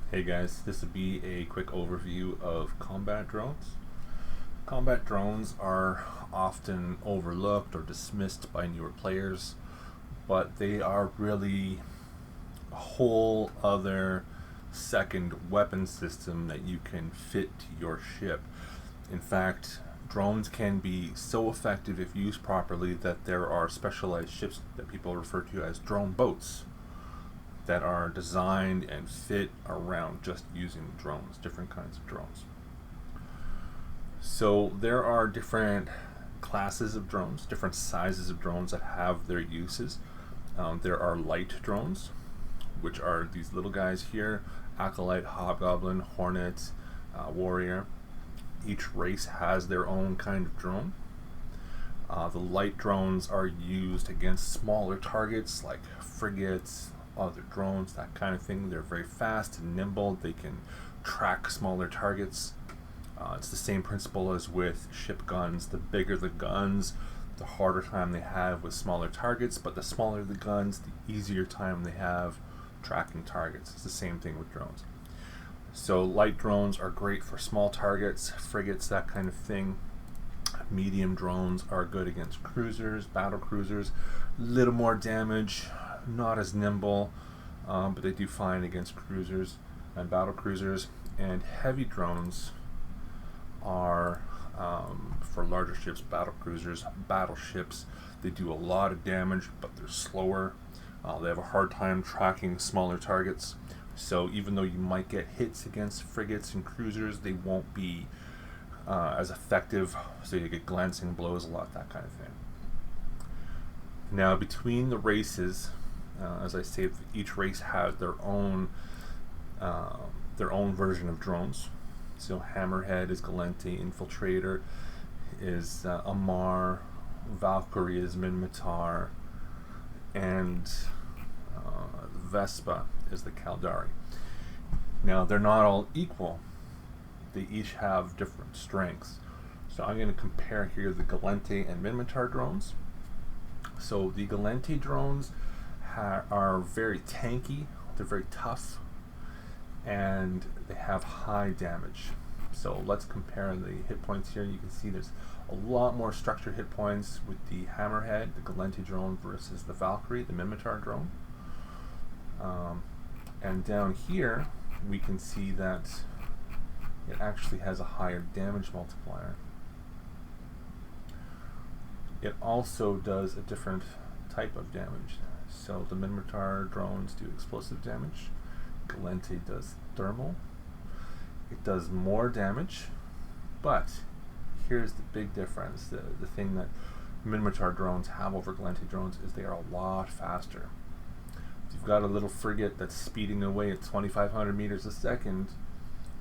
Hey guys, this would be a quick overview of combat drones. Combat drones are often overlooked or dismissed by newer players, but they are really a whole other second weapon system that you can fit to your ship. In fact, drones can be so effective if used properly that there are specialized ships that people refer to as drone boats that are designed and fit around just using drones, different kinds of drones. So there are different classes of drones, different sizes of drones that have their uses. There are light drones, which are these little guys here: Acolyte, Hobgoblin, Hornet, Warrior. Each race has their own kind of drone. The light drones are used against smaller targets like frigates, other drones, that kind of thing. They're very fast and nimble. They can track smaller targets. It's the same principle as with ship guns. The bigger the guns, the harder time they have with smaller targets, but the smaller the guns, the easier time they have tracking targets. It's the same thing with drones. So light drones are great for small targets, frigates, that kind of thing. Medium drones are good against cruisers, battle cruisers. Little more damage, not as nimble, but they do fine against cruisers and battle cruisers. And heavy drones are for larger ships, battle cruisers, battleships. They do a lot of damage, but they're slower. They have a hard time tracking smaller targets. So even though you might get hits against frigates and cruisers, they won't be as effective. So you get glancing blows a lot, that kind of thing. Now, between the races, as I say, each race has their own version of drones. So Hammerhead is Galente, Infiltrator is Amar, Valkyrie is Minmatar, and Vespa is the Caldari. Now, they're not all equal. They each have different strengths. So I'm going to compare here the Galente and Minmatar drones. So the Galente drones are very tanky, they're very tough, and they have high damage. So let's compare the hit points here. You can see there's a lot more structured hit points with the Hammerhead, the Galente drone, versus the Valkyrie, the Minmatar drone. And down here, we can see that it actually has a higher damage multiplier. It also does a different type of damage. So the Minmatar drones do explosive damage. Galente does thermal. It does more damage, but here's the big difference. The thing that Minmatar drones have over Galente drones is they are a lot faster. If you've got a little frigate that's speeding away at 2,500 meters a second,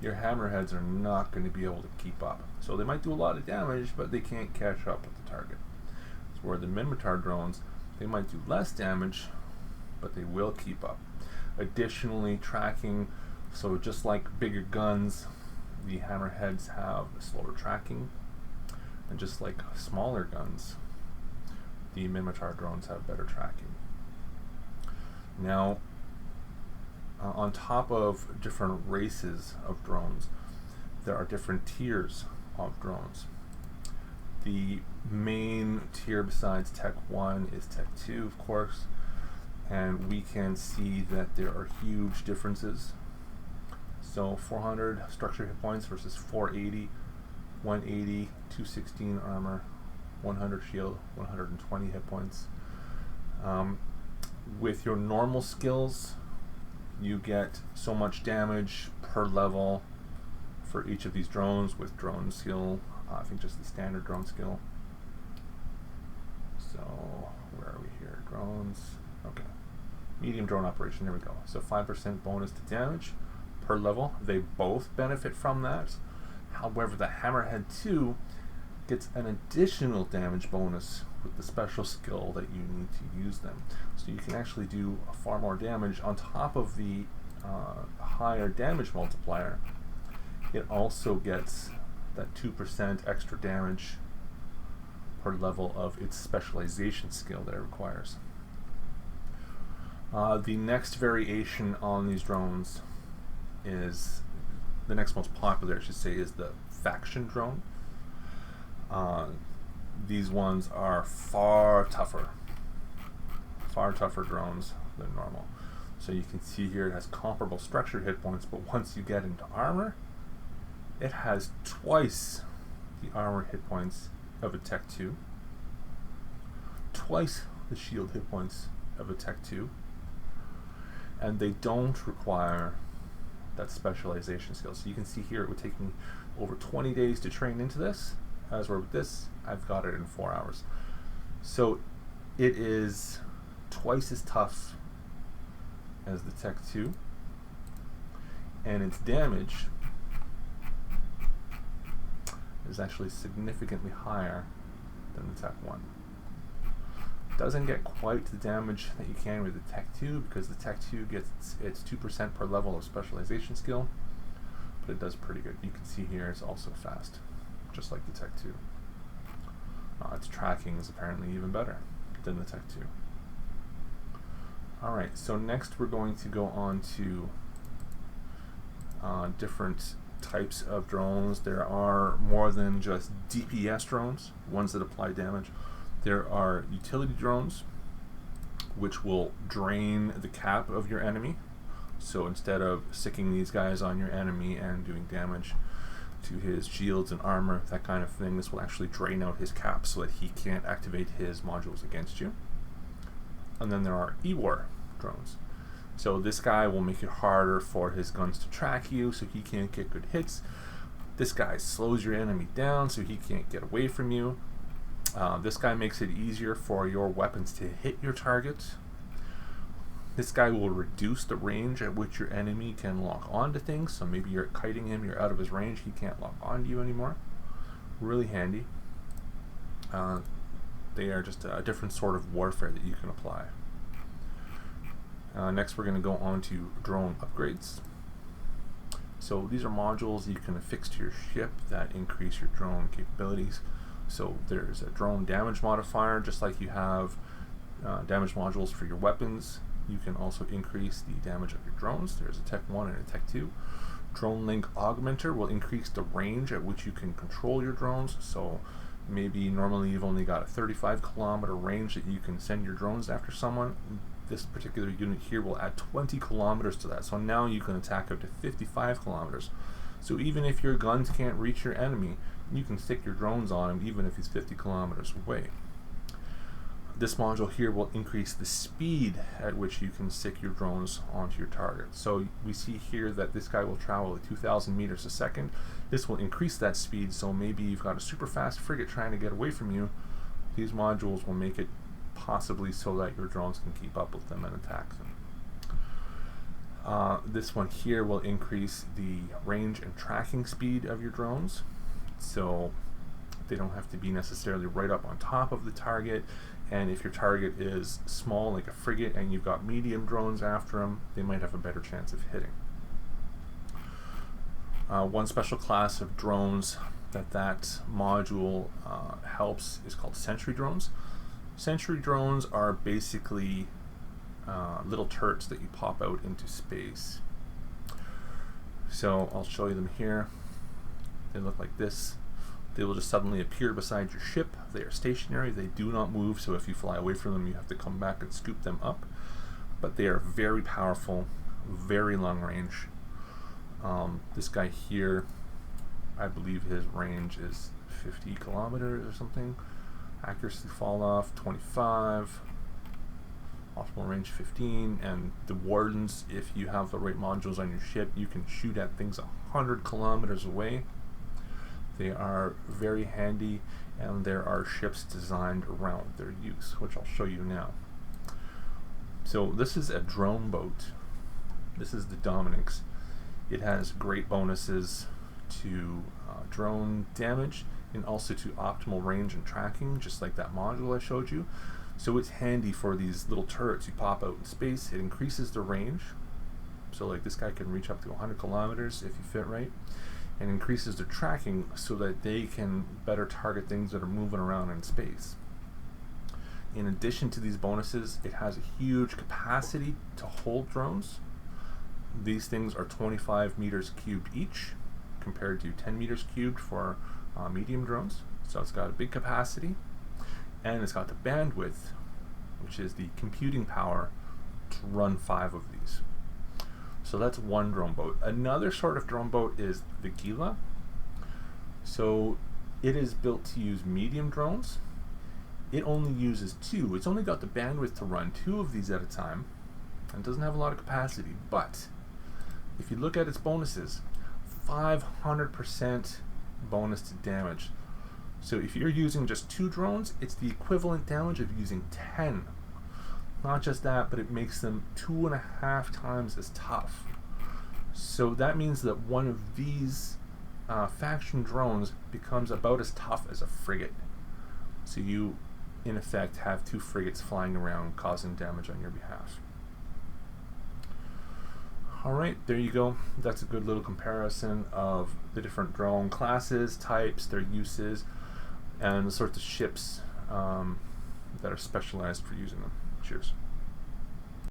your hammerheads are not going to be able to keep up. So they might do a lot of damage, but they can't catch up with the target. So where the Minmatar drones, they might do less damage, but they will keep up. Additionally, tracking, so just like bigger guns, the hammerheads have slower tracking, and just like smaller guns, the Minmatar drones have better tracking. Now, on top of different races of drones, there are different tiers of drones. The main tier besides Tech 1 is Tech 2, of course, and we can see that there are huge differences. So 400 structure hit points versus 480, 180, 216 armor, 100 shield, 120 hit points. With your normal skills, you get so much damage per level for each of these drones. With drone skill, I think just the standard drone skill. So where are we here? Drones. Okay. Medium drone operation. There we go. So 5% bonus to damage per level. They both benefit from that. However, the Hammerhead 2 gets an additional damage bonus with the special skill that you need to use them. So you can actually do far more damage on top of the higher damage multiplier. It also gets that 2% extra damage per level of its specialization skill that it requires. The next variation on these drones is, the next most popular I should say, is the faction drone. These ones are far tougher drones than normal. So you can see here it has comparable structure hit points, but once you get into armor, it has twice the armor hit points of a Tech 2, twice the shield hit points of a Tech 2, and they don't require that specialization skill. So you can see here it would take me over 20 days to train into this, as where with this, I've got it in 4 hours. So it is twice as tough as the Tech 2, and its damage is actually significantly higher than the Tech 1. Doesn't get quite the damage that you can with the Tech 2, because the Tech 2 gets its 2% per level of specialization skill, but it does pretty good. You can see here it's also fast, just like the Tech 2. Its tracking is apparently even better than the Tech 2. Alright, so next we're going to go on to different types of drones. There are more than just DPS drones, ones that apply damage. There are utility drones, which will drain the cap of your enemy. So instead of sicking these guys on your enemy and doing damage to his shields and armor, that kind of thing, this will actually drain out his cap so that he can't activate his modules against you. And then there are EWAR drones. So this guy will make it harder for his guns to track you, so he can't get good hits. This guy slows your enemy down so he can't get away from you. This guy makes it easier for your weapons to hit your target. This guy will reduce the range at which your enemy can lock onto things. So maybe you're kiting him, you're out of his range, he can't lock onto you anymore. Really handy. They are just a different sort of warfare that you can apply. Next we're going to go on to drone upgrades. So these are modules you can affix to your ship that increase your drone capabilities. So there's a drone damage modifier, just like you have damage modules for your weapons. You can also increase the damage of your drones. There's a Tech 1 and a Tech 2. Drone Link Augmenter will increase the range at which you can control your drones. So maybe normally you've only got a 35-kilometer range that you can send your drones after someone. This particular unit here will add 20 kilometers to that. So now you can attack up to 55 kilometers. So even if your guns can't reach your enemy, you can stick your drones on him even if he's 50 kilometers away. This module here will increase the speed at which you can stick your drones onto your target. So we see here that this guy will travel at 2,000 meters a second. This will increase that speed, so maybe you've got a super fast frigate trying to get away from you. These modules will make it possibly so that your drones can keep up with them and attack them. This one here will increase the range and tracking speed of your drones, so they don't have to be necessarily right up on top of the target. And if your target is small, like a frigate, and you've got medium drones after them, they might have a better chance of hitting. One special class of drones that module helps is called sentry drones. Sentry drones are basically little turrets that you pop out into space. So I'll show you them here. They look like this. They will just suddenly appear beside your ship. They are stationary. They do not move, so if you fly away from them, you have to come back and scoop them up. But they are very powerful, very long range. This guy here, I believe his range is 50 kilometers or something. Accuracy fall off 25. Optimal range 15. And the Wardens, if you have the right modules on your ship, you can shoot at things 100 kilometers away. They are very handy, and there are ships designed around their use, which I'll show you now. So this is a drone boat. This is the Dominix. It has great bonuses to drone damage and also to optimal range and tracking, just like that module I showed you. So it's handy for these little turrets you pop out in space. It increases the range. So like this guy can reach up to 100 kilometers if you fit right. And increases their tracking so that they can better target things that are moving around in space. In addition to these bonuses, it has a huge capacity to hold drones. These things are 25 meters cubed each, compared to 10 meters cubed for medium drones. So it's got a big capacity, and it's got the bandwidth, which is the computing power, to run 5 of these. So that's one drone boat. Another sort of drone boat is the Gila. So it is built to use medium drones. It only uses 2. It's only got the bandwidth to run 2 of these at a time, and doesn't have a lot of capacity. But if you look at its bonuses, 500% bonus to damage. So if you're using just 2 drones, it's the equivalent damage of using 10. Not just that, but it makes them 2.5 times as tough. So that means that one of these faction drones becomes about as tough as a frigate. So you, in effect, have 2 frigates flying around causing damage on your behalf. Alright, there you go. That's a good little comparison of the different drone classes, types, their uses, and the sorts of ships that are specialized for using them. Cheers.